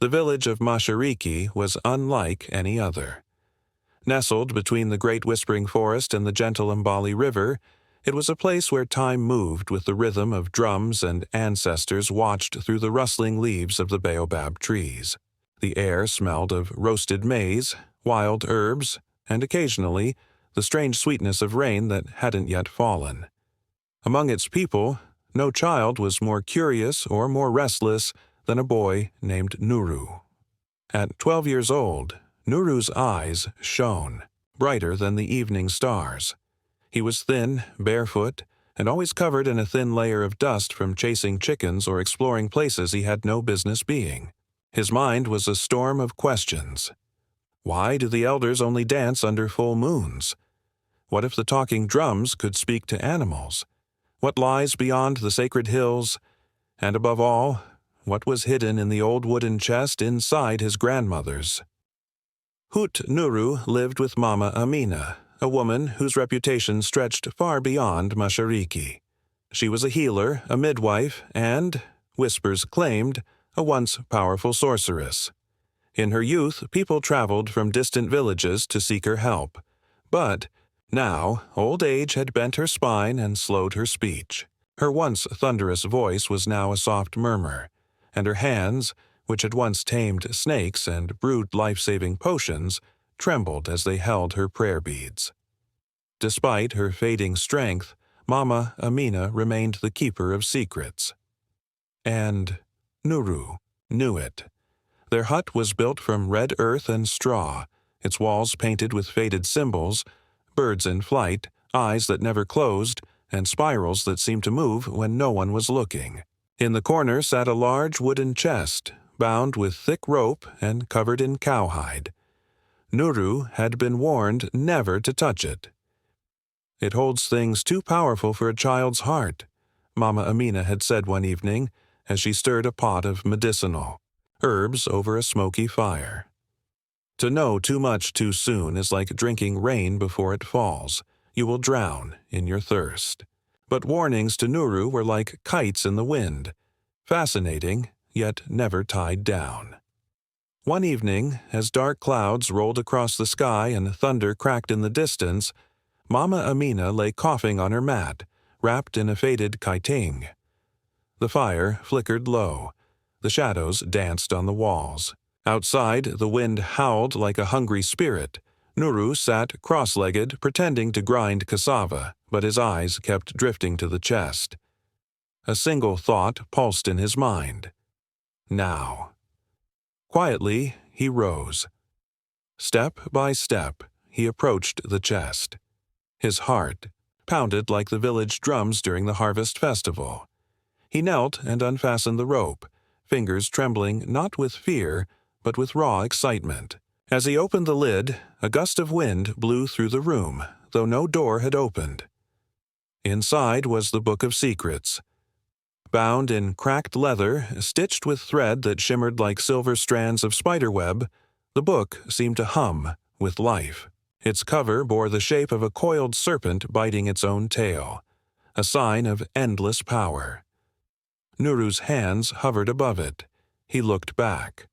The village of Mashariki was unlike any other. Nestled between the great whispering forest and the gentle Mbali River, it was a place where time moved with the rhythm of drums and ancestors watched through the rustling leaves of the baobab trees. The air smelled of roasted maize, wild herbs, and occasionally the strange sweetness of rain that hadn't yet fallen. Among its people, no child was more curious or more restless than a boy named Nuru. At 12 years old, Nuru's eyes shone, brighter than the evening stars. He was thin, barefoot, and always covered in a thin layer of dust from chasing chickens or exploring places he had no business being. His mind was a storm of questions. Why do the elders only dance under full moons? What if the talking drums could speak to animals? What lies beyond the sacred hills? And above all, what was hidden in the old wooden chest inside his grandmother's? Hut Nuru lived with Mama Amina, a woman whose reputation stretched far beyond Mashariki. She was a healer, a midwife, and, whispers claimed, a once powerful sorceress. In her youth, people traveled from distant villages to seek her help. But now, old age had bent her spine and slowed her speech. Her once thunderous voice was now a soft murmur, and her hands, which had once tamed snakes and brewed life-saving potions, trembled as they held her prayer beads. Despite her fading strength, Mama Amina remained the keeper of secrets. And Nuru knew it. Their hut was built from red earth and straw, its walls painted with faded symbols, birds in flight, eyes that never closed, and spirals that seemed to move when no one was looking. In the corner sat a large wooden chest, bound with thick rope and covered in cowhide. Nuru had been warned never to touch it. "It holds things too powerful for a child's heart," Mama Amina had said one evening as she stirred a pot of medicinal herbs over a smoky fire. To know too much too soon is like drinking rain before it falls. You will drown in your thirst. But warnings to Nuru were like kites in the wind, fascinating, yet never tied down. One evening, as dark clouds rolled across the sky and thunder cracked in the distance, Mama Amina lay coughing on her mat, wrapped in a faded kaiting. The fire flickered low. The shadows danced on the walls. Outside, the wind howled like a hungry spirit. Nuru sat cross-legged, pretending to grind cassava, but his eyes kept drifting to the chest. A single thought pulsed in his mind. Now. Quietly, he rose. Step by step, he approached the chest. His heart pounded like the village drums during the harvest festival. He knelt and unfastened the rope, fingers trembling not with fear, but with raw excitement. As he opened the lid, a gust of wind blew through the room, though no door had opened. Inside was the Book of Secrets. Bound in cracked leather, stitched with thread that shimmered like silver strands of spiderweb, the book seemed to hum with life. Its cover bore the shape of a coiled serpent biting its own tail, a sign of endless power. Nuru's hands hovered above it. He looked back.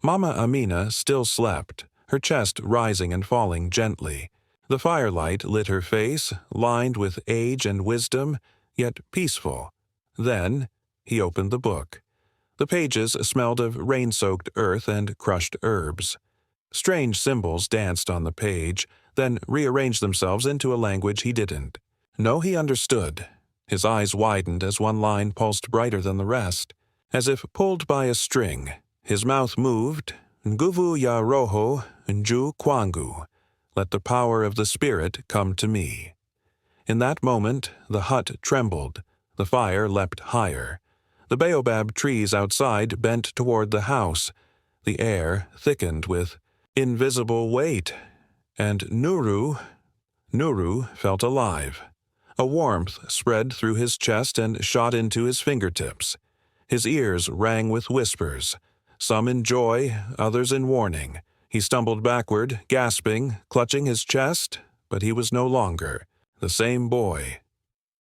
Mama Amina still slept, her chest rising and falling gently. The firelight lit her face, lined with age and wisdom, yet peaceful. Then he opened the book. The pages smelled of rain-soaked earth and crushed herbs. Strange symbols danced on the page, then rearranged themselves into a language he didn't. No, he understood. His eyes widened as one line pulsed brighter than the rest. As if pulled by a string, his mouth moved. Nguvu ya roho, nju kwangu. Let the power of the spirit come to me. In that moment, the hut trembled. The fire leapt higher. The baobab trees outside bent toward the house. The air thickened with invisible weight. And Nuru felt alive. A warmth spread through his chest and shot into his fingertips. His ears rang with whispers, some in joy, others in warning. He stumbled backward, gasping, clutching his chest, but he was no longer the same boy.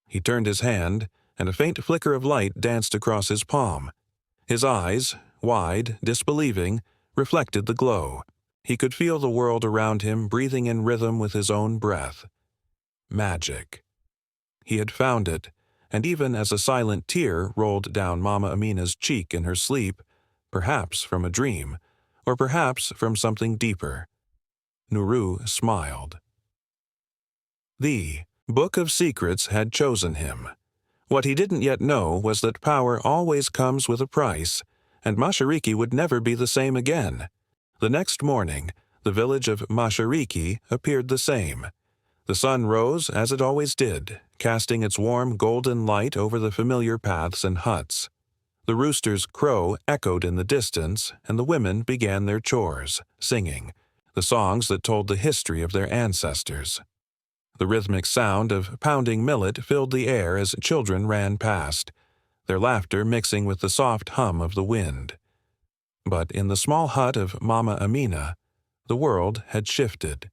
He turned his hand, and a faint flicker of light danced across his palm. His eyes, wide, disbelieving, reflected the glow. He could feel the world around him breathing in rhythm with his own breath. Magic. He had found it, and even as a silent tear rolled down Mama Amina's cheek in her sleep, perhaps from a dream, or perhaps from something deeper, Nuru smiled. The Book of Secrets had chosen him. What he didn't yet know was that power always comes with a price, and Mashariki would never be the same again. The next morning, the village of Mashariki appeared the same. The sun rose as it always did, casting its warm golden light over the familiar paths and huts. The rooster's crow echoed in the distance, and the women began their chores, singing, the songs that told the history of their ancestors. The rhythmic sound of pounding millet filled the air as children ran past, their laughter mixing with the soft hum of the wind. But in the small hut of Mama Amina, the world had shifted.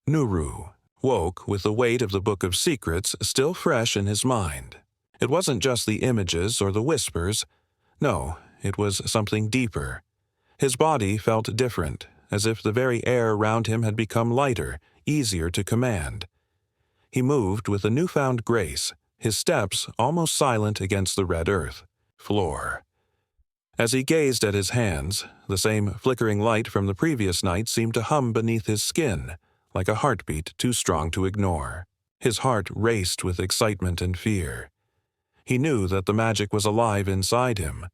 Nuru woke with the weight of the Book of Secrets still fresh in his mind. It wasn't just the images or the whispers. No, it was something deeper. His body felt different, as if the very air around him had become lighter, easier to command. He moved with a newfound grace, his steps almost silent against the red earth floor. As he gazed at his hands, the same flickering light from the previous night seemed to hum beneath his skin, like a heartbeat too strong to ignore. His heart raced with excitement and fear. He knew that the magic was alive inside him,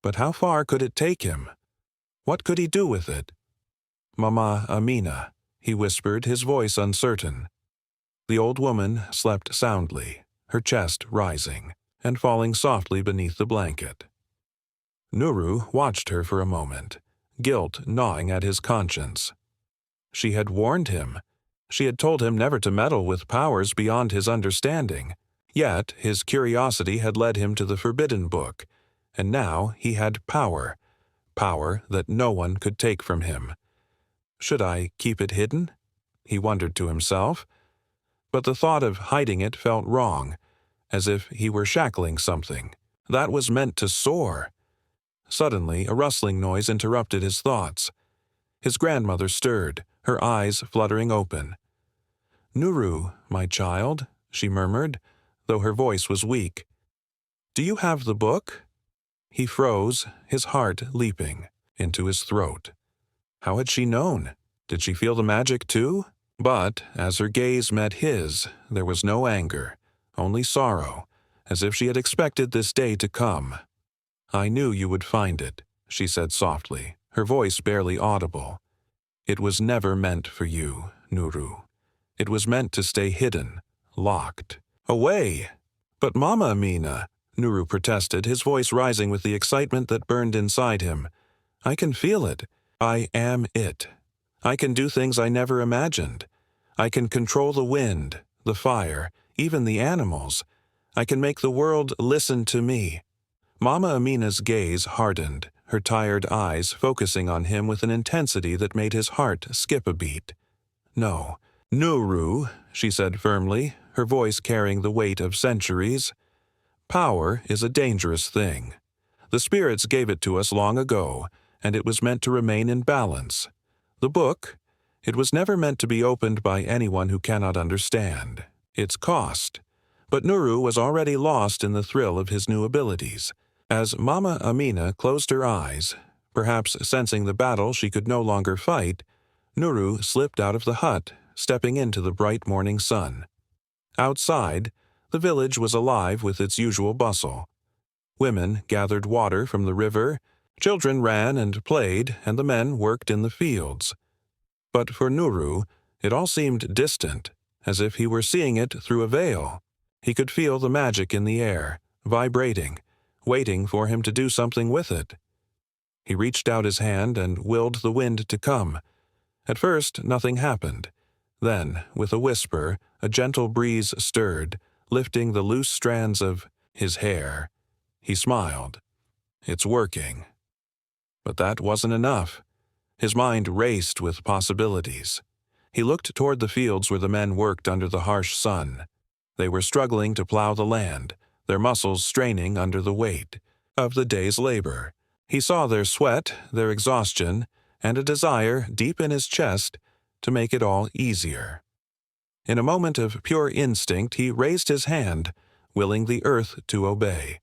but how far could it take him? What could he do with it? "Mama Amina," he whispered, his voice uncertain. The old woman slept soundly, her chest rising and falling softly beneath the blanket. Nuru watched her for a moment, guilt gnawing at his conscience. She had warned him. She had told him never to meddle with powers beyond his understanding. Yet his curiosity had led him to the forbidden book, and now he had power that no one could take from him. Should I keep it hidden? He wondered to himself. But the thought of hiding it felt wrong, as if he were shackling something that was meant to soar. Suddenly, a rustling noise interrupted his thoughts. His grandmother stirred, her eyes fluttering open. "Nuru, my child," she murmured, though her voice was weak. "Do you have the book?" He froze, his heart leaping into his throat. How had she known? Did she feel the magic too? But as her gaze met his, there was no anger, only sorrow, as if she had expected this day to come. "I knew you would find it," she said softly, her voice barely audible. "It was never meant for you, Nuru. It was meant to stay hidden, locked, away." "But Mama Amina," Nuru protested, his voice rising with the excitement that burned inside him. "I can feel it. I am it. I can do things I never imagined. I can control the wind, the fire, even the animals. I can make the world listen to me." Mama Amina's gaze hardened, her tired eyes focusing on him with an intensity that made his heart skip a beat. "No, Nuru," she said firmly, her voice carrying the weight of centuries. "Power is a dangerous thing. The spirits gave it to us long ago, and it was meant to remain in balance. The book, it was never meant to be opened by anyone who cannot understand its cost." But Nuru was already lost in the thrill of his new abilities. As Mama Amina closed her eyes, perhaps sensing the battle she could no longer fight, Nuru slipped out of the hut, stepping into the bright morning sun. Outside, the village was alive with its usual bustle. Women gathered water from the river, children ran and played, and the men worked in the fields. But for Nuru, it all seemed distant, as if he were seeing it through a veil. He could feel the magic in the air, vibrating, waiting for him to do something with it. He reached out his hand and willed the wind to come. At first, nothing happened. Then, with a whisper, a gentle breeze stirred, lifting the loose strands of his hair. He smiled. "It's working." But that wasn't enough. His mind raced with possibilities. He looked toward the fields where the men worked under the harsh sun. They were struggling to plow the land, their muscles straining under the weight of the day's labor. He saw their sweat, their exhaustion, and a desire deep in his chest to make it all easier. In a moment of pure instinct, he raised his hand, willing the earth to obey.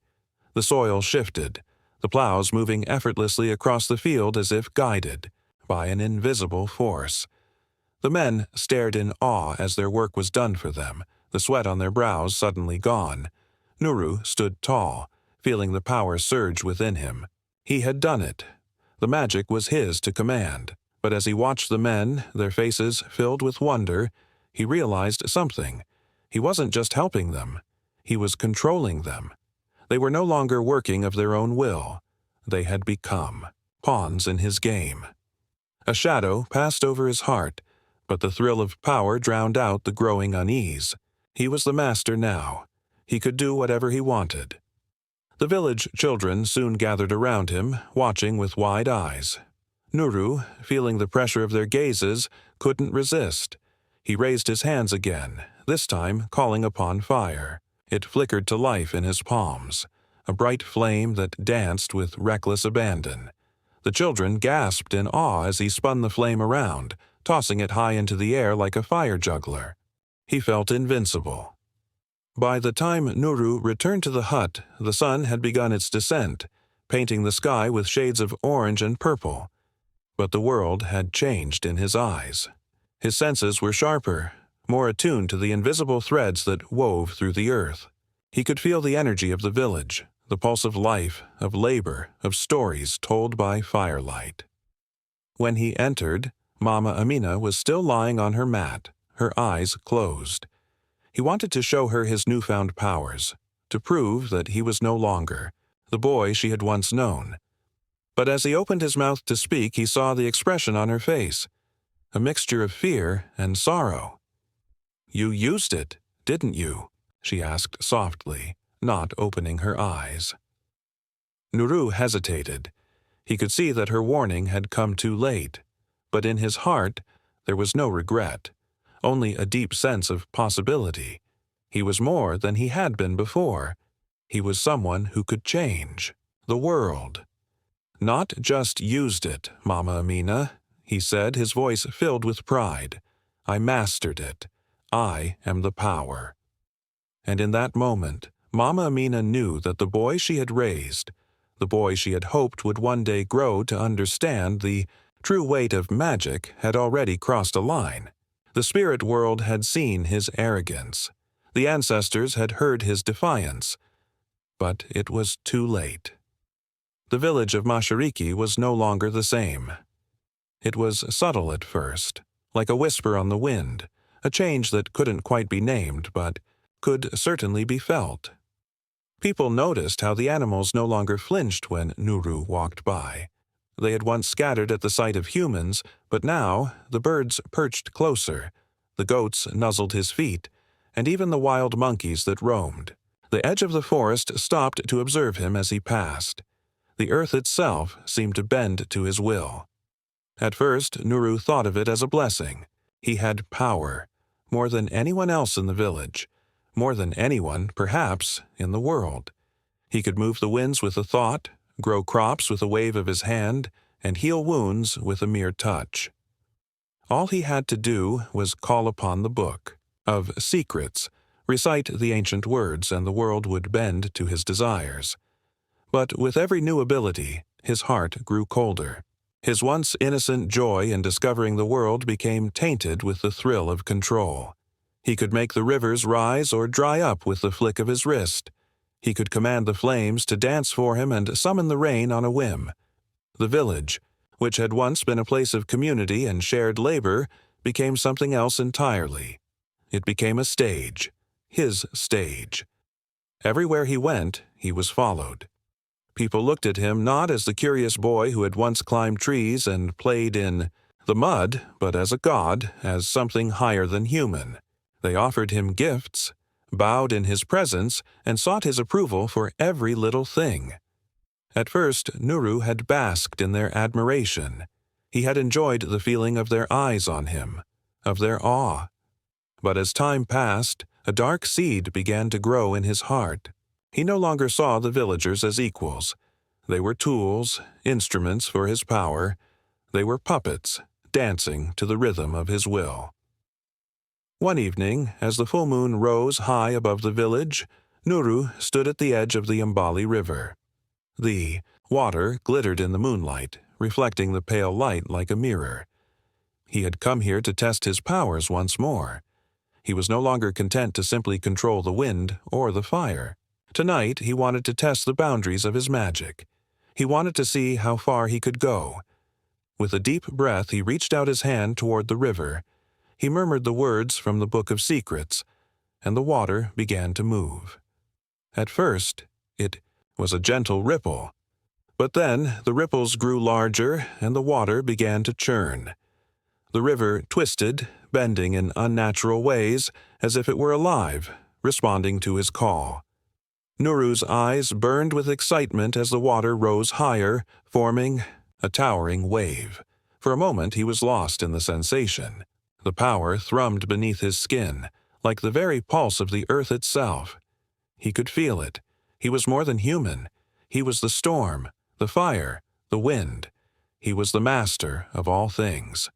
The soil shifted, the plows moving effortlessly across the field as if guided by an invisible force. The men stared in awe as their work was done for them, the sweat on their brows suddenly gone. Nuru stood tall, feeling the power surge within him. He had done it. The magic was his to command. But as he watched the men, their faces filled with wonder, he realized something. He wasn't just helping them. He was controlling them. They were no longer working of their own will. They had become pawns in his game. A shadow passed over his heart, but the thrill of power drowned out the growing unease. He was the master now. He could do whatever he wanted. The village children soon gathered around him, watching with wide eyes. Nuru, feeling the pressure of their gazes, couldn't resist. He raised his hands again, this time calling upon fire. It flickered to life in his palms, a bright flame that danced with reckless abandon. The children gasped in awe as he spun the flame around, tossing it high into the air like a fire juggler. He felt invincible. By the time Nuru returned to the hut, the sun had begun its descent, painting the sky with shades of orange and purple. But the world had changed in his eyes. His senses were sharper, more attuned to the invisible threads that wove through the earth. He could feel the energy of the village, the pulse of life, of labor, of stories told by firelight. When he entered, Mama Amina was still lying on her mat, her eyes closed. He wanted to show her his newfound powers, to prove that he was no longer the boy she had once known. But as he opened his mouth to speak, he saw the expression on her face, a mixture of fear and sorrow. "You used it, didn't you?" she asked softly, not opening her eyes. Nuru hesitated. He could see that her warning had come too late, but in his heart there was no regret, only a deep sense of possibility. He was more than he had been before. He was someone who could change the world. "Not just used it, Mama Amina," he said, his voice filled with pride. "I mastered it. I am the power." And in that moment, Mama Amina knew that the boy she had raised, the boy she had hoped would one day grow to understand the true weight of magic, had already crossed a line. The spirit world had seen his arrogance. The ancestors had heard his defiance. But it was too late. The village of Mashariki was no longer the same. It was subtle at first, like a whisper on the wind, a change that couldn't quite be named, but could certainly be felt. People noticed how the animals no longer flinched when Nuru walked by. They had once scattered at the sight of humans, but now the birds perched closer, the goats nuzzled his feet, and even the wild monkeys that roamed. The edge of the forest stopped to observe him as he passed. The earth itself seemed to bend to his will. At first, Nuru thought of it as a blessing. He had power, more than anyone else in the village, more than anyone, perhaps, in the world. He could move the winds with a thought, grow crops with a wave of his hand, and heal wounds with a mere touch. All he had to do was call upon the book of secrets, recite the ancient words, and the world would bend to his desires. But with every new ability, his heart grew colder. His once innocent joy in discovering the world became tainted with the thrill of control. He could make the rivers rise or dry up with the flick of his wrist. He could command the flames to dance for him and summon the rain on a whim. The village, which had once been a place of community and shared labor, became something else entirely. It became a stage, his stage. Everywhere he went, he was followed. People looked at him not as the curious boy who had once climbed trees and played in the mud, but as a god, as something higher than human. They offered him gifts, bowed in his presence, and sought his approval for every little thing. At first, Nuru had basked in their admiration. He had enjoyed the feeling of their eyes on him, of their awe. But as time passed, a dark seed began to grow in his heart. He no longer saw the villagers as equals. They were tools, instruments for his power. They were puppets, dancing to the rhythm of his will. One evening, as the full moon rose high above the village, Nuru stood at the edge of the Umbali River. The water glittered in the moonlight, reflecting the pale light like a mirror. He had come here to test his powers once more. He was no longer content to simply control the wind or the fire. Tonight, he wanted to test the boundaries of his magic. He wanted to see how far he could go. With a deep breath, he reached out his hand toward the river. He murmured the words from the Book of Secrets, and the water began to move. At first, it was a gentle ripple. But then the ripples grew larger, and the water began to churn. The river twisted, bending in unnatural ways, as if it were alive, responding to his call. Nuru's eyes burned with excitement as the water rose higher, forming a towering wave. For a moment he was lost in the sensation. The power thrummed beneath his skin, like the very pulse of the earth itself. He could feel it. He was more than human. He was the storm, the fire, the wind. He was the master of all things.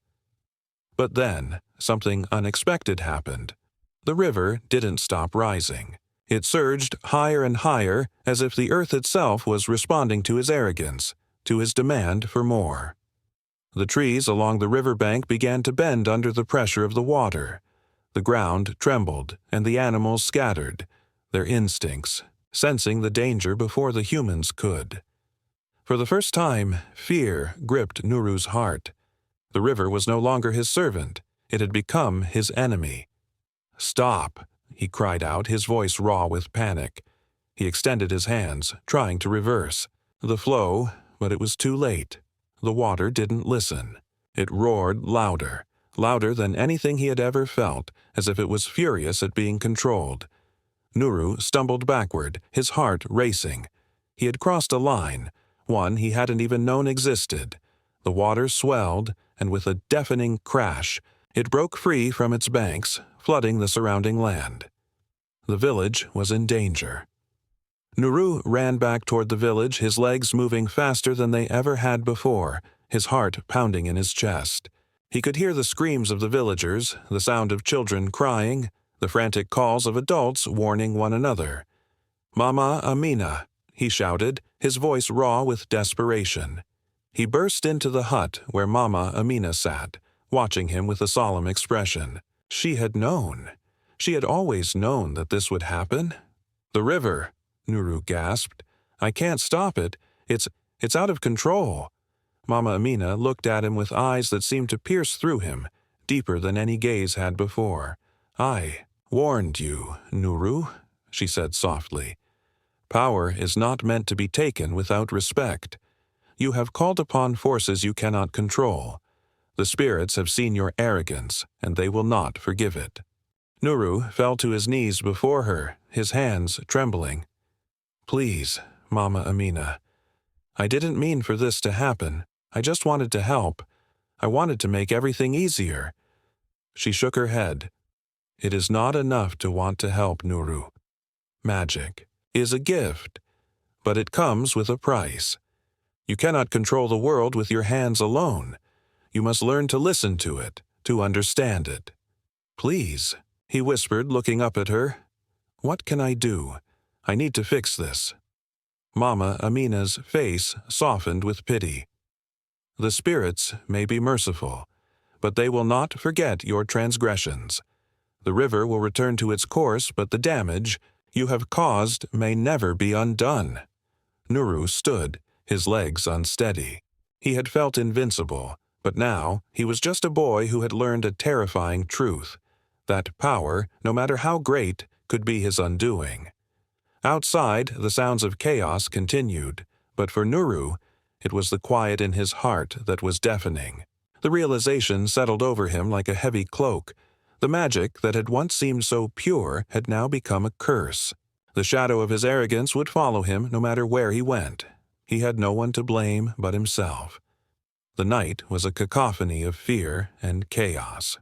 But then, something unexpected happened. The river didn't stop rising. It surged higher and higher, as if the earth itself was responding to his arrogance, to his demand for more. The trees along the riverbank began to bend under the pressure of the water. The ground trembled, and the animals scattered, their instincts, sensing the danger before the humans could. For the first time, fear gripped Nuru's heart. The river was no longer his servant. It had become his enemy. "Stop!" he cried out, his voice raw with panic. He extended his hands, trying to reverse the flow, but it was too late. The water didn't listen. It roared louder, louder than anything he had ever felt, as if it was furious at being controlled. Nuru stumbled backward, his heart racing. He had crossed a line, one he hadn't even known existed. The water swelled, and with a deafening crash, it broke free from its banks, flooding the surrounding land. The village was in danger. Nuru ran back toward the village, his legs moving faster than they ever had before, his heart pounding in his chest. He could hear the screams of the villagers, the sound of children crying, the frantic calls of adults warning one another. "Mama Amina," he shouted, his voice raw with desperation. He burst into the hut where Mama Amina sat, watching him with a solemn expression. She had known. She had always known that this would happen. "The river," Nuru gasped. "I can't stop it. It's out of control." Mama Amina looked at him with eyes that seemed to pierce through him, deeper than any gaze had before. "I warned you, Nuru," she said softly. "Power is not meant to be taken without respect. You have called upon forces you cannot control. The spirits have seen your arrogance, and they will not forgive it." Nuru fell to his knees before her, his hands trembling. "Please, Mama Amina. I didn't mean for this to happen. I just wanted to help. I wanted to make everything easier." She shook her head. "It is not enough to want to help, Nuru. Magic is a gift, but it comes with a price. You cannot control the world with your hands alone. You must learn to listen to it, to understand it. Please," he whispered, looking up at her. "What can I do? I need to fix this." Mama Amina's face softened with pity. "The spirits may be merciful, but they will not forget your transgressions. The river will return to its course, but the damage you have caused may never be undone." Nuru stood, his legs unsteady. He had felt invincible, but now he was just a boy who had learned a terrifying truth, that power, no matter how great, could be his undoing. Outside, the sounds of chaos continued, but for Nuru, it was the quiet in his heart that was deafening. The realization settled over him like a heavy cloak. The magic that had once seemed so pure had now become a curse. The shadow of his arrogance would follow him no matter where he went. He had no one to blame but himself. The night was a cacophony of fear and chaos.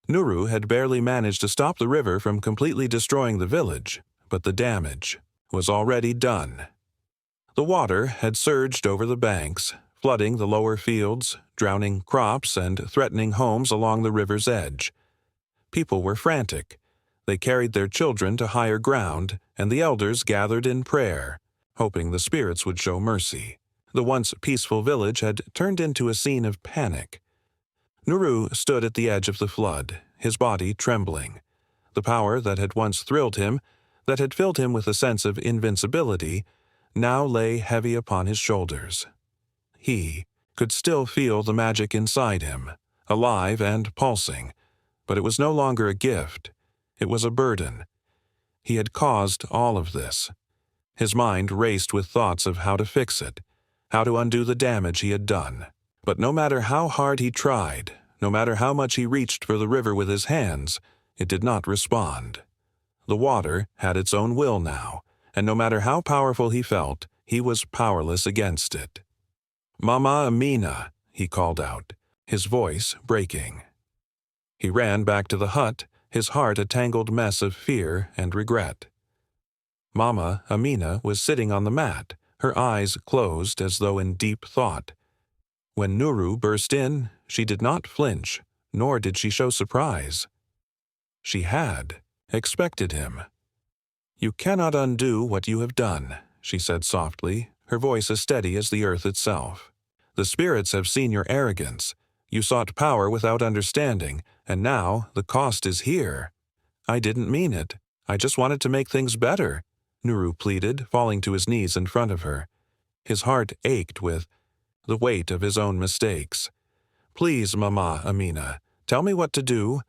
Nuru had barely managed to stop the river from completely destroying the village, but the damage was already done. The water had surged over the banks, flooding the lower fields, drowning crops, and threatening homes along the river's edge. People were frantic. They carried their children to higher ground, and the elders gathered in prayer, hoping the spirits would show mercy. The once peaceful village had turned into a scene of panic. Nuru stood at the edge of the flood, his body trembling. The power that had once thrilled him, that had filled him with a sense of invincibility, now lay heavy upon his shoulders. He could still feel the magic inside him, alive and pulsing, but it was no longer a gift. It was a burden. He had caused all of this. His mind raced with thoughts of how to fix it, how to undo the damage he had done. But no matter how hard he tried, no matter how much he reached for the river with his hands, it did not respond. The water had its own will now, and no matter how powerful he felt, he was powerless against it. "Mama Amina," he called out, his voice breaking. He ran back to the hut, his heart a tangled mess of fear and regret. Mama Amina was sitting on the mat, her eyes closed as though in deep thought. When Nuru burst in, she did not flinch, nor did she show surprise. She had expected him. "You cannot undo what you have done," she said softly, her voice as steady as the earth itself. "The spirits have seen your arrogance. You sought power without understanding, and now the cost is here." "I didn't mean it. I just wanted to make things better," Nuru pleaded, falling to his knees in front of her. His heart ached with the weight of his own mistakes. "Please, Mama Amina, tell me what to do.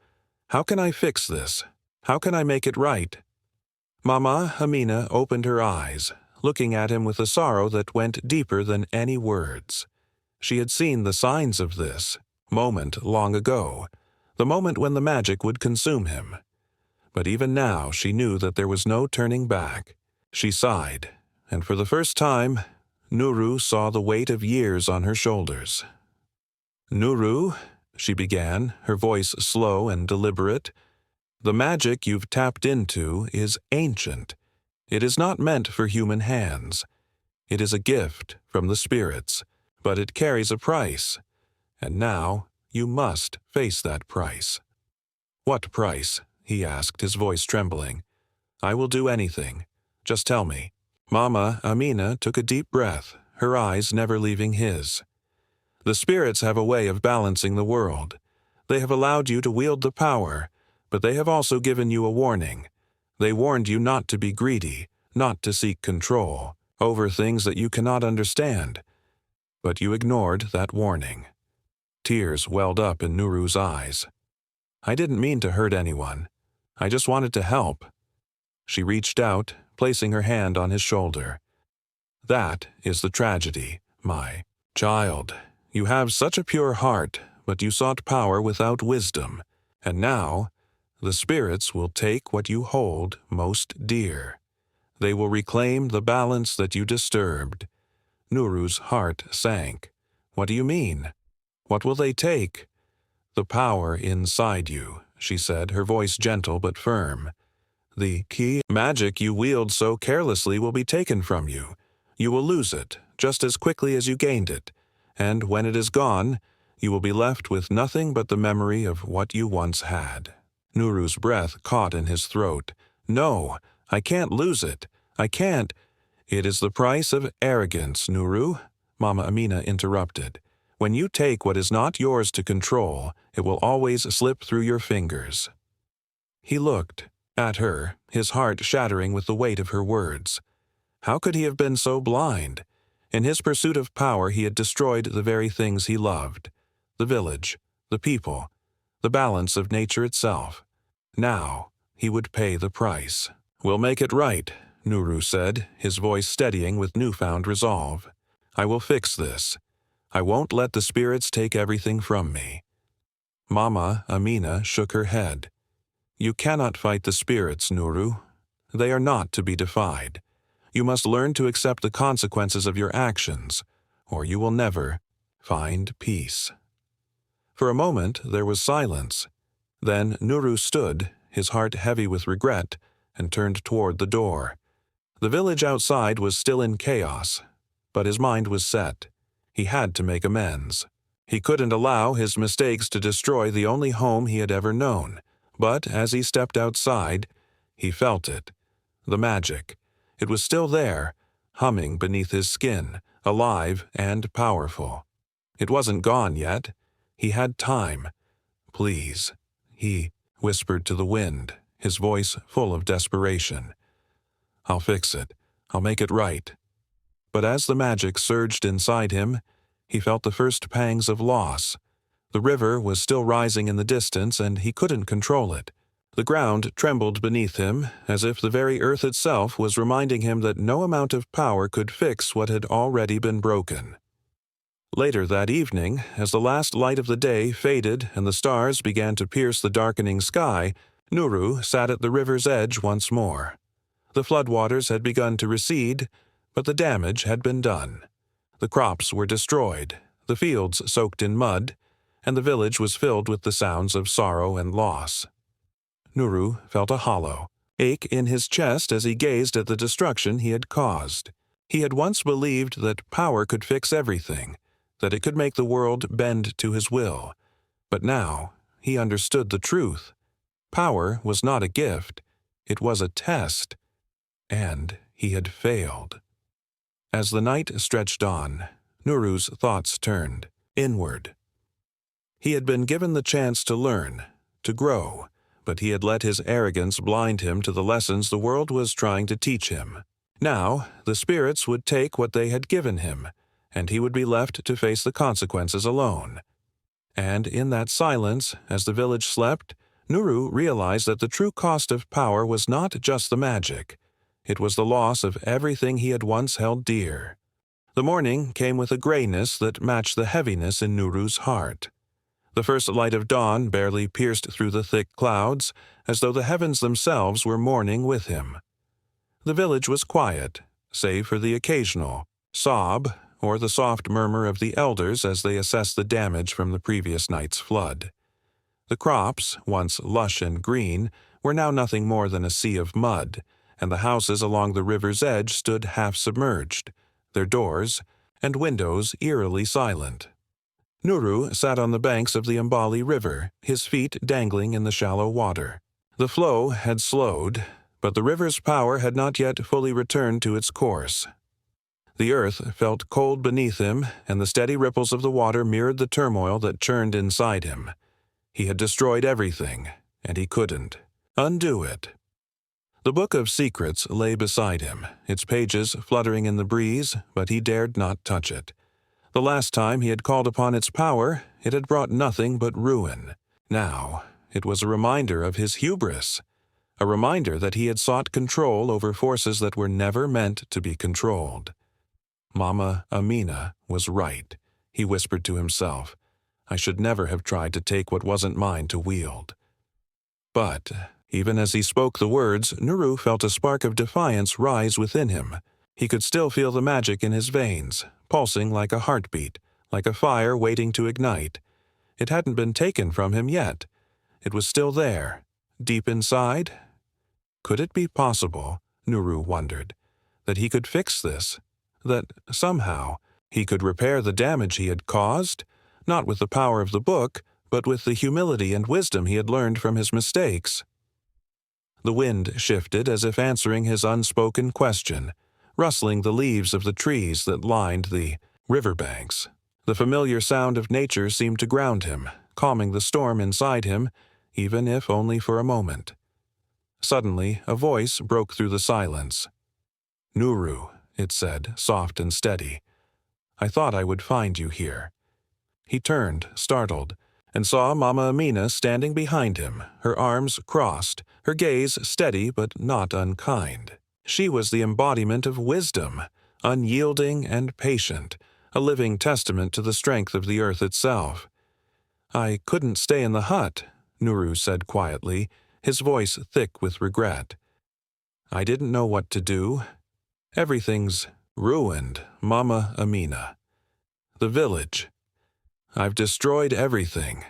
How can I fix this? How can I make it right?" Mama Amina opened her eyes, looking at him with a sorrow that went deeper than any words. She had seen the signs of this moment long ago, the moment when the magic would consume him. But even now she knew that there was no turning back. She sighed, and for the first time, Nuru saw the weight of years on her shoulders. "Nuru," she began, her voice slow and deliberate, "the magic you've tapped into is ancient. It is not meant for human hands. It is a gift from the spirits, but it carries a price. And now you must face that price." "What price?" he asked, his voice trembling. "I will do anything. Just tell me." Mama Amina took a deep breath, her eyes never leaving his. "The spirits have a way of balancing the world. They have allowed you to wield the power, but they have also given you a warning. They warned you not to be greedy, not to seek control over things that you cannot understand. But you ignored that warning." Tears welled up in Nuru's eyes. "I didn't mean to hurt anyone. I just wanted to help." She reached out, placing her hand on his shoulder. "That is the tragedy, my child. You have such a pure heart, but you sought power without wisdom, and now the spirits will take what you hold most dear. They will reclaim the balance that you disturbed." Nuru's heart sank. "What do you mean? What will they take?" "The power inside you," she said, her voice gentle but firm. "The key magic you wield so carelessly will be taken from you. You will lose it, just as quickly as you gained it, and when it is gone, you will be left with nothing but the memory of what you once had." Nuru's breath caught in his throat. "No, I can't lose it. I can't." "It is the price of arrogance, Nuru," Mama Amina interrupted. "When you take what is not yours to control, it will always slip through your fingers." He looked at her, his heart shattering with the weight of her words. How could he have been so blind? In his pursuit of power he had destroyed the very things he loved. The village, the people, the balance of nature itself. Now he would pay the price. "We'll make it right," Nuru said, his voice steadying with newfound resolve. "I will fix this. I won't let the spirits take everything from me." Mama Amina shook her head. "You cannot fight the spirits, Nuru. They are not to be defied. You must learn to accept the consequences of your actions, or you will never find peace." For a moment there was silence. Then Nuru stood, his heart heavy with regret, and turned toward the door. The village outside was still in chaos. But his mind was set. He had to make amends. He couldn't allow his mistakes to destroy the only home he had ever known. But as he stepped outside, he felt it. The magic. It was still there, humming beneath his skin, alive and powerful. It wasn't gone yet. He had time. Please, he whispered to the wind, his voice full of desperation. I'll fix it. I'll make it right. But as the magic surged inside him, he felt the first pangs of loss. The river was still rising in the distance, and he couldn't control it. The ground trembled beneath him, as if the very earth itself was reminding him that no amount of power could fix what had already been broken. Later that evening, as the last light of the day faded and the stars began to pierce the darkening sky, Nuru sat at the river's edge once more. The floodwaters had begun to recede, but the damage had been done. The crops were destroyed, the fields soaked in mud, and the village was filled with the sounds of sorrow and loss. Nuru felt a hollow ache in his chest as he gazed at the destruction he had caused. He had once believed that power could fix everything, that it could make the world bend to his will. But now he understood the truth. Power was not a gift, it was a test, and he had failed. As the night stretched on, Nuru's thoughts turned inward. He had been given the chance to learn, to grow, but he had let his arrogance blind him to the lessons the world was trying to teach him. Now, the spirits would take what they had given him, and he would be left to face the consequences alone. And in that silence, as the village slept, Nuru realized that the true cost of power was not just the magic. It was the loss of everything he had once held dear. The morning came with a grayness that matched the heaviness in Nuru's heart. The first light of dawn barely pierced through the thick clouds, as though the heavens themselves were mourning with him. The village was quiet, save for the occasional sob or the soft murmur of the elders as they assessed the damage from the previous night's flood. The crops, once lush and green, were now nothing more than a sea of mud, and the houses along the river's edge stood half-submerged, their doors and windows eerily silent. Nuru sat on the banks of the Mbali River, his feet dangling in the shallow water. The flow had slowed, but the river's power had not yet fully returned to its course. The earth felt cold beneath him, and the steady ripples of the water mirrored the turmoil that churned inside him. He had destroyed everything, and he couldn't undo it. The Book of Secrets lay beside him, its pages fluttering in the breeze, but he dared not touch it. The last time he had called upon its power, it had brought nothing but ruin. Now, it was a reminder of his hubris, a reminder that he had sought control over forces that were never meant to be controlled. Mama Amina was right, he whispered to himself. I should never have tried to take what wasn't mine to wield. But, even as he spoke the words, Nuru felt a spark of defiance rise within him. He could still feel the magic in his veins, pulsing like a heartbeat, like a fire waiting to ignite. It hadn't been taken from him yet. It was still there, deep inside. Could it be possible, Nuru wondered, that he could fix this? That, somehow, he could repair the damage he had caused? Not with the power of the book, but with the humility and wisdom he had learned from his mistakes. The wind shifted as if answering his unspoken question, rustling the leaves of the trees that lined the riverbanks. The familiar sound of nature seemed to ground him, calming the storm inside him, even if only for a moment. Suddenly, a voice broke through the silence. Nuru, it said, soft and steady. I thought I would find you here. He turned, startled, and saw Mama Amina standing behind him, her arms crossed, her gaze steady but not unkind. She was the embodiment of wisdom, unyielding and patient, a living testament to the strength of the earth itself. I couldn't stay in the hut, Nuru said quietly, his voice thick with regret. I didn't know what to do. Everything's ruined, Mama Amina. The village. I've destroyed everything.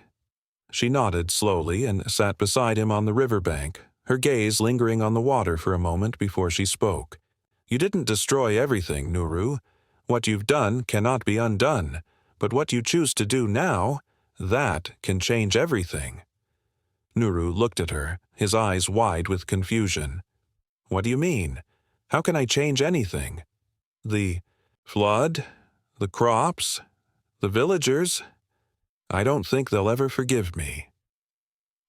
She nodded slowly and sat beside him on the riverbank, her gaze lingering on the water for a moment before she spoke. You didn't destroy everything, Nuru. What you've done cannot be undone, but what you choose to do now, that can change everything." Nuru looked at her, his eyes wide with confusion. "What do you mean? How can I change anything? The flood? The crops? The villagers? I don't think they'll ever forgive me."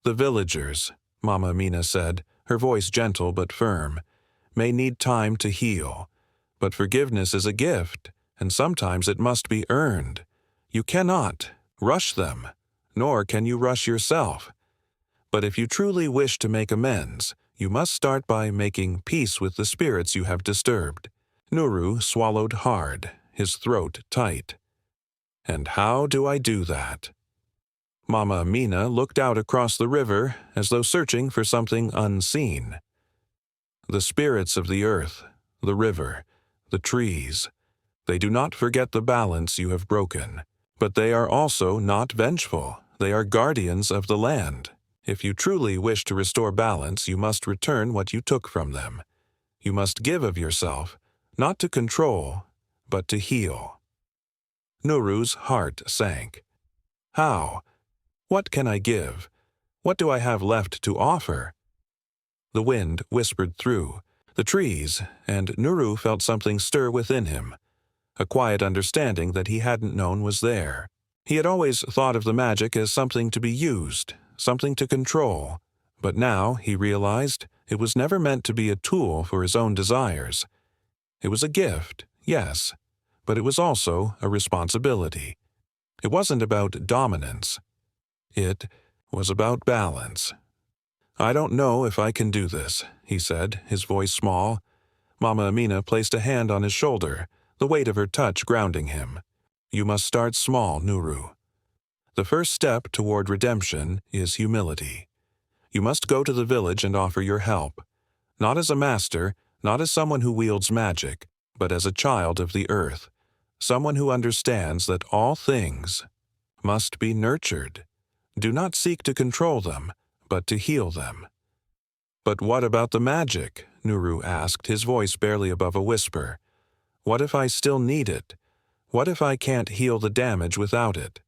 "The villagers," Mama Amina said, her voice gentle but firm, "may need time to heal. But forgiveness is a gift, and sometimes it must be earned. You cannot rush them, nor can you rush yourself. But if you truly wish to make amends, you must start by making peace with the spirits you have disturbed." Nuru swallowed hard, his throat tight. "And how do I do that?" Mama Amina looked out across the river as though searching for something unseen. "The spirits of the earth, the river, the trees, they do not forget the balance you have broken. But they are also not vengeful. They are guardians of the land. If you truly wish to restore balance, you must return what you took from them. You must give of yourself, not to control, but to heal." Nuru's heart sank. "How? What can I give? What do I have left to offer?" The wind whispered through the trees, and Nuru felt something stir within him, a quiet understanding that he hadn't known was there. He had always thought of the magic as something to be used, something to control, but now he realized it was never meant to be a tool for his own desires. It was a gift, yes, but it was also a responsibility. It wasn't about dominance. It was about balance. "I don't know if I can do this," he said, his voice small. Mama Amina placed a hand on his shoulder, the weight of her touch grounding him. "You must start small, Nuru. The first step toward redemption is humility. You must go to the village and offer your help, not as a master, not as someone who wields magic, but as a child of the earth, someone who understands that all things must be nurtured. Do not seek to control them, but to heal them." "But what about the magic?" Nuru asked, his voice barely above a whisper. "What if I still need it? What if I can't heal the damage without it?"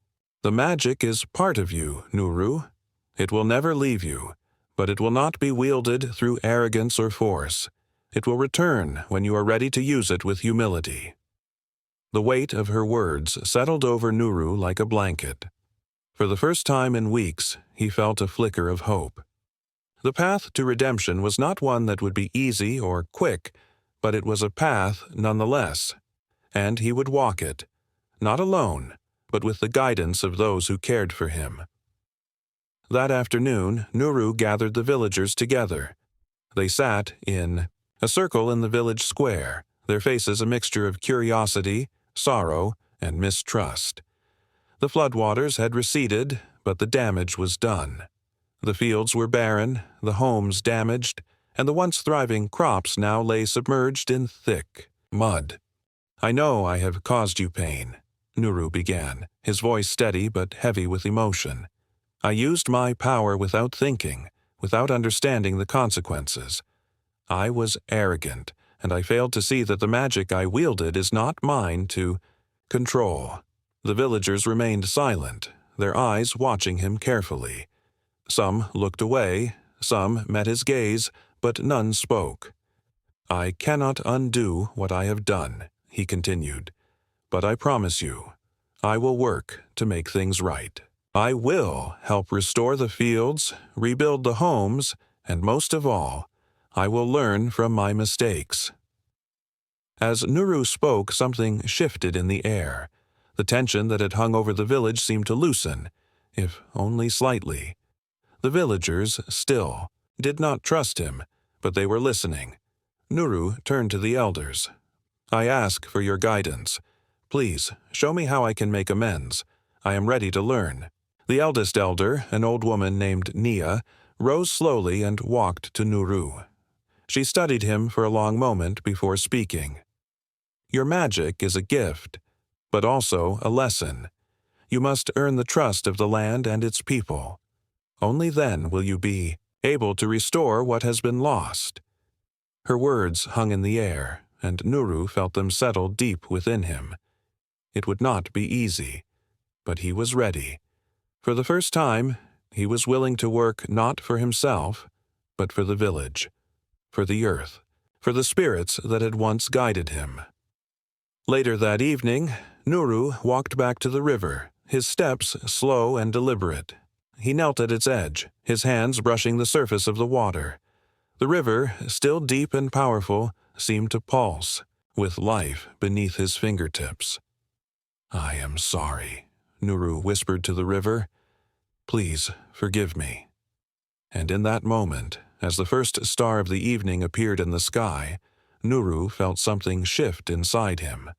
"The magic is part of you, Nuru. It will never leave you, but it will not be wielded through arrogance or force. It will return when you are ready to use it with humility." The weight of her words settled over Nuru like a blanket. For the first time in weeks, he felt a flicker of hope. The path to redemption was not one that would be easy or quick, but it was a path nonetheless, and he would walk it, not alone, but with the guidance of those who cared for him. That afternoon, Nuru gathered the villagers together. They sat in a circle in the village square, their faces a mixture of curiosity, sorrow, and mistrust. The floodwaters had receded, but the damage was done. The fields were barren, the homes damaged, and the once thriving crops now lay submerged in thick mud. "I know I have caused you pain," Nuru began, his voice steady but heavy with emotion. "I used my power without thinking, without understanding the consequences. I was arrogant, and I failed to see that the magic I wielded is not mine to control." The villagers remained silent, their eyes watching him carefully. Some looked away, some met his gaze, but none spoke. "I cannot undo what I have done," he continued, "but I promise you, I will work to make things right. I will help restore the fields, rebuild the homes, and most of all, I will learn from my mistakes." As Nuru spoke, something shifted in the air. The tension that had hung over the village seemed to loosen, if only slightly. The villagers, still, did not trust him, but they were listening. Nuru turned to the elders. "I ask for your guidance. Please, show me how I can make amends. I am ready to learn." The eldest elder, an old woman named Nia, rose slowly and walked to Nuru. She studied him for a long moment before speaking. "Your magic is a gift, but also a lesson. You must earn the trust of the land and its people. Only then will you be able to restore what has been lost." Her words hung in the air, and Nuru felt them settle deep within him. It would not be easy, but he was ready. For the first time, he was willing to work not for himself, but for the village, for the earth, for the spirits that had once guided him. Later that evening, Nuru walked back to the river, his steps slow and deliberate. He knelt at its edge, his hands brushing the surface of the water. The river, still deep and powerful, seemed to pulse, with life beneath his fingertips. "I am sorry," Nuru whispered to the river. "Please forgive me." And in that moment, as the first star of the evening appeared in the sky, Nuru felt something shift inside him.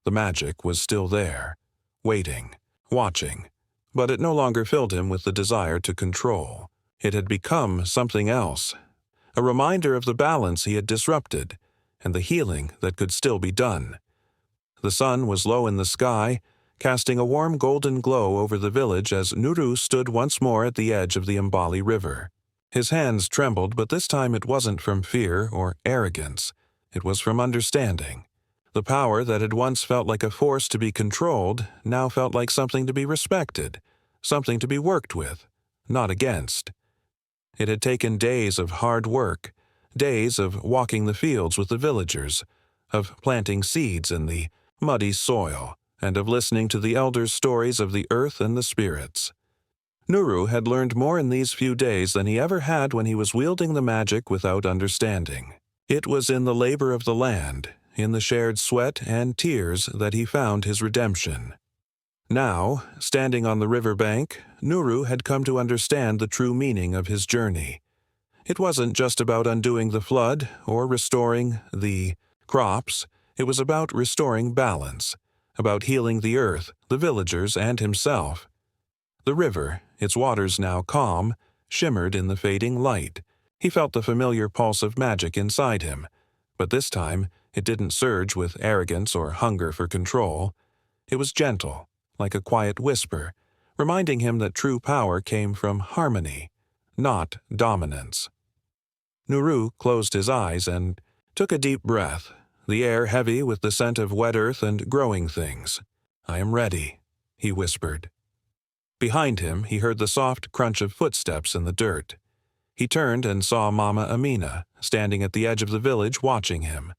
The magic was still there, waiting, watching, but it no longer filled him with the desire to control. It had become something else, a reminder of the balance he had disrupted and the healing that could still be done. The sun was low in the sky, casting a warm golden glow over the village as Nuru stood once more at the edge of the Mbali River. His hands trembled, but this time it wasn't from fear or arrogance. It was from understanding. The power that had once felt like a force to be controlled now felt like something to be respected, something to be worked with, not against. It had taken days of hard work, days of walking the fields with the villagers, of planting seeds in the muddy soil, and of listening to the elders' stories of the earth and the spirits. Nuru had learned more in these few days than he ever had when he was wielding the magic without understanding. It was in the labor of the land, in the shared sweat and tears, that he found his redemption. Now, standing on the river bank, Nuru had come to understand the true meaning of his journey. It wasn't just about undoing the flood or restoring the crops. It was about restoring balance, about healing the earth, the villagers, and himself. The river, its waters now calm, shimmered in the fading light. He felt the familiar pulse of magic inside him, but this time it didn't surge with arrogance or hunger for control. It was gentle, like a quiet whisper, reminding him that true power came from harmony, not dominance. Nuru closed his eyes and took a deep breath, the air heavy with the scent of wet earth and growing things. "I am ready," he whispered. Behind him, he heard the soft crunch of footsteps in the dirt. He turned and saw Mama Amina, standing at the edge of the village watching him.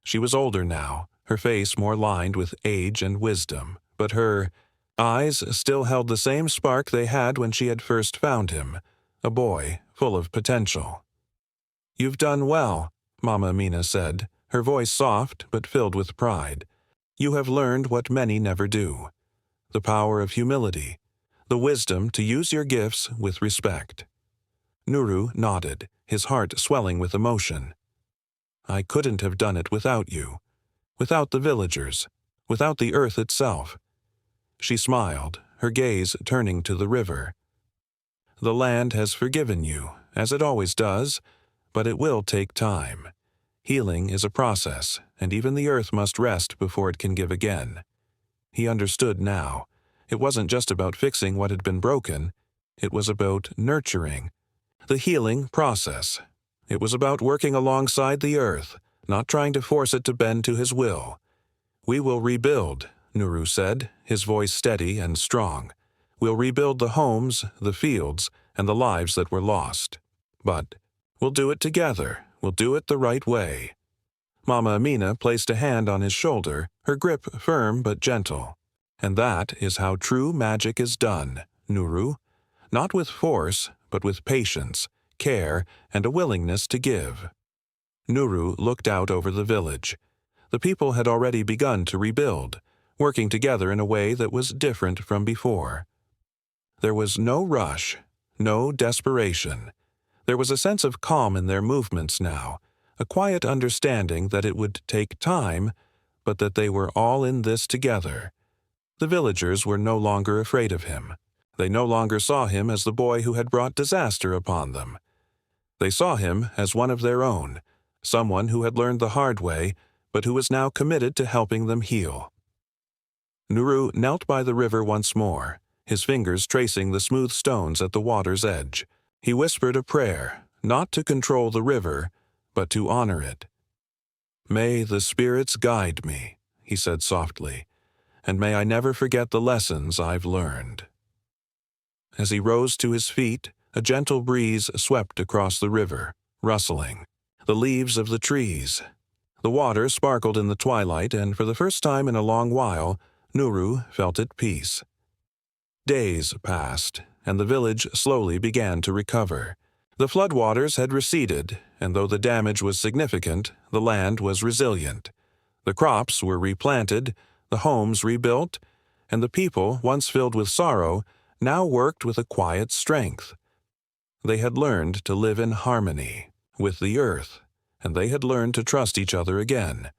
She was older now, her face more lined with age and wisdom, but her eyes still held the same spark they had when she had first found him, a boy full of potential. "You've done well," Mama Amina said, her voice soft but filled with pride. "You have learned what many never do, the power of humility, the wisdom to use your gifts with respect." Nuru nodded, his heart swelling with emotion. "I couldn't have done it without you, without the villagers, without the earth itself." She smiled, her gaze turning to the river. "The land has forgiven you, as it always does, but it will take time. Healing is a process, and even the earth must rest before it can give again." He understood now. It wasn't just about fixing what had been broken. It was about nurturing the healing process. It was about working alongside the earth, not trying to force it to bend to his will. "We will rebuild," Nuru said, his voice steady and strong. "We'll rebuild the homes, the fields, and the lives that were lost. But we'll do it together. We'll do it the right way." Mama Amina placed a hand on his shoulder, her grip firm but gentle. "And that is how true magic is done, Nuru. Not with force, but with patience, care, and a willingness to give." Nuru looked out over the village. The people had already begun to rebuild, working together in a way that was different from before. There was no rush, no desperation. There was a sense of calm in their movements now, a quiet understanding that it would take time, but that they were all in this together. The villagers were no longer afraid of him. They no longer saw him as the boy who had brought disaster upon them. They saw him as one of their own, someone who had learned the hard way, but who was now committed to helping them heal. Nuru knelt by the river once more, his fingers tracing the smooth stones at the water's edge. He whispered a prayer, not to control the river, but to honor it. "May the spirits guide me," he said softly, "and may I never forget the lessons I've learned." As he rose to his feet, a gentle breeze swept across the river, rustling the leaves of the trees. The water sparkled in the twilight, and for the first time in a long while, Nuru felt at peace. Days passed, and the village slowly began to recover. The floodwaters had receded, and though the damage was significant, the land was resilient. The crops were replanted, the homes rebuilt, and the people, once filled with sorrow, now worked with a quiet strength. They had learned to live in harmony with the earth, and they had learned to trust each other again.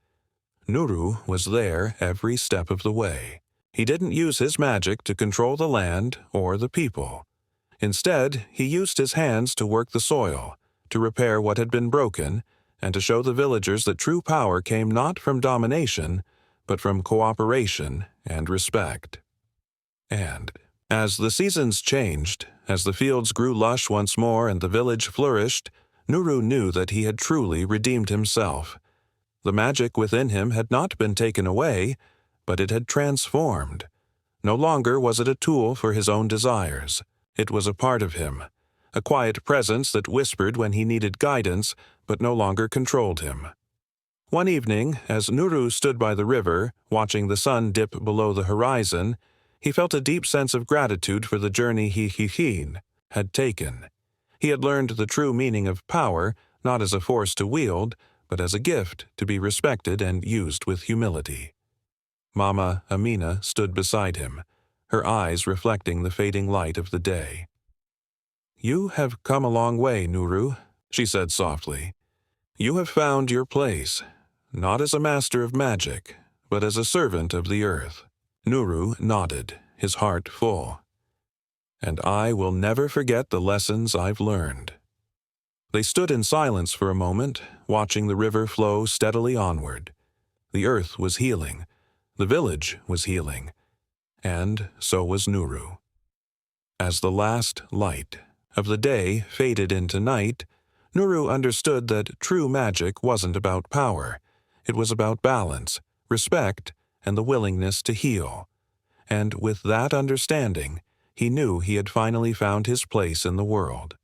Nuru was there every step of the way. He didn't use his magic to control the land or the people. Instead, he used his hands to work the soil, to repair what had been broken, and to show the villagers that true power came not from domination, but from cooperation and respect. And as the seasons changed, as the fields grew lush once more and the village flourished, Nuru knew that he had truly redeemed himself. The magic within him had not been taken away, but it had transformed. No longer was it a tool for his own desires. It was a part of him, a quiet presence that whispered when he needed guidance, but no longer controlled him. One evening, as Nuru stood by the river, watching the sun dip below the horizon, he felt a deep sense of gratitude for the journey he had taken. He had learned the true meaning of power, not as a force to wield, but as a gift to be respected and used with humility. Mama Amina stood beside him, her eyes reflecting the fading light of the day. "You have come a long way, Nuru," she said softly. "You have found your place, not as a master of magic, but as a servant of the earth." Nuru nodded, his heart full. "And I will never forget the lessons I've learned." They stood in silence for a moment, watching the river flow steadily onward. The earth was healing, the village was healing, and so was Nuru. As the last light of the day faded into night, Nuru understood that true magic wasn't about power. It was about balance, respect, and the willingness to heal. And with that understanding, he knew he had finally found his place in the world.